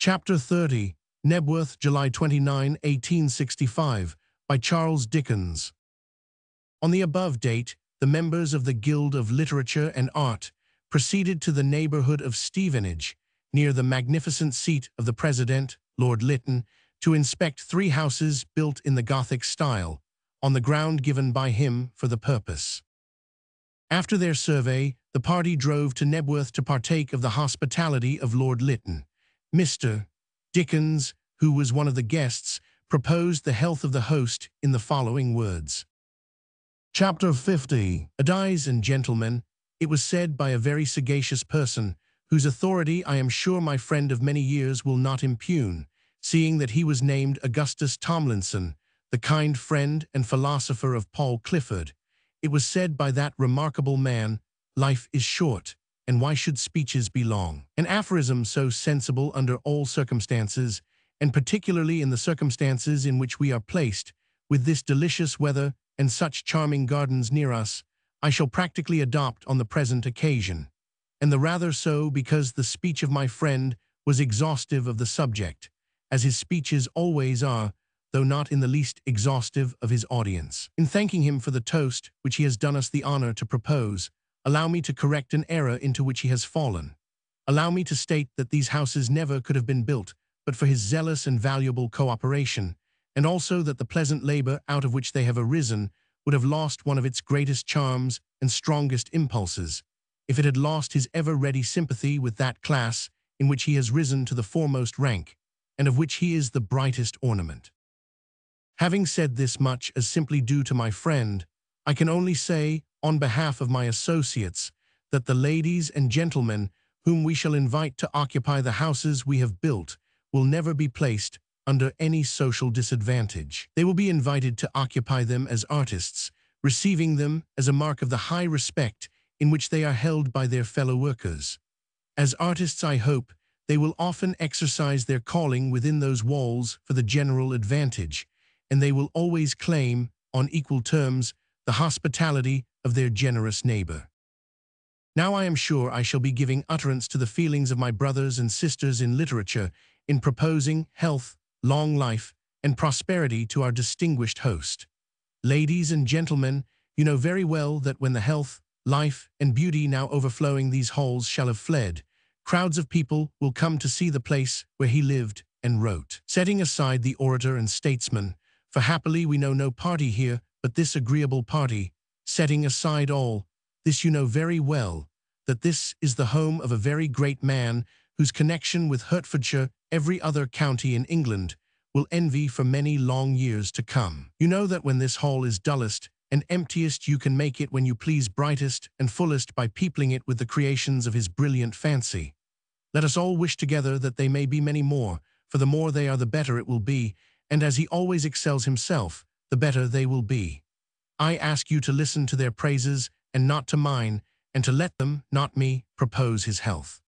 Chapter 30, Knebworth, July 29, 1865, by Charles Dickens. On the above date, the members of the Guild of Literature and Art proceeded to the neighbourhood of Stevenage, near the magnificent seat of the President, Lord Lytton, to inspect 3 houses built in the Gothic style, on the ground given by him for the purpose. After their survey, the party drove to Knebworth to partake of the hospitality of Lord Lytton. Mr. Dickens, who was one of the guests, proposed the health of the host in the following words. Chapter 50. Ladies and gentlemen, it was said by a very sagacious person, whose authority I am sure my friend of many years will not impugn, seeing that he was named Augustus Tomlinson, the kind friend and philosopher of Paul Clifford. It was said by that remarkable man, life is short, and why should speeches be long? An aphorism so sensible under all circumstances, and particularly in the circumstances in which we are placed, with this delicious weather and such charming gardens near us, I shall practically adopt on the present occasion, and the rather so because the speech of my friend was exhaustive of the subject, as his speeches always are, though not in the least exhaustive of his audience. In thanking him for the toast which he has done us the honor to propose, allow me to correct an error into which he has fallen. Allow me to state that these houses never could have been built but for his zealous and valuable cooperation, and also that the pleasant labor out of which they have arisen would have lost one of its greatest charms and strongest impulses, if it had lost his ever-ready sympathy with that class in which he has risen to the foremost rank, and of which he is the brightest ornament. Having said this much as simply due to my friend, I can only say, on behalf of my associates, that the ladies and gentlemen whom we shall invite to occupy the houses we have built will never be placed under any social disadvantage. They will be invited to occupy them as artists, receiving them as a mark of the high respect in which they are held by their fellow workers. As artists, I hope, they will often exercise their calling within those walls for the general advantage, and they will always claim, on equal terms, the hospitality of their generous neighbor. Now I am sure I shall be giving utterance to the feelings of my brothers and sisters in literature in proposing health, long life, and prosperity to our distinguished host. Ladies and gentlemen, you know very well that when the health, life, and beauty now overflowing these halls shall have fled, crowds of people will come to see the place where he lived and wrote. Setting aside the orator and statesman, for happily we know no party here but this agreeable party, setting aside all, this you know very well, that this is the home of a very great man whose connection with Hertfordshire every other county in England will envy for many long years to come. You know that when this hall is dullest and emptiest you can make it when you please brightest and fullest by peopling it with the creations of his brilliant fancy. Let us all wish together that they may be many more, for the more they are the better it will be, and as he always excels himself, the better they will be. I ask you to listen to their praises and not to mine, and to let them, not me, propose his health.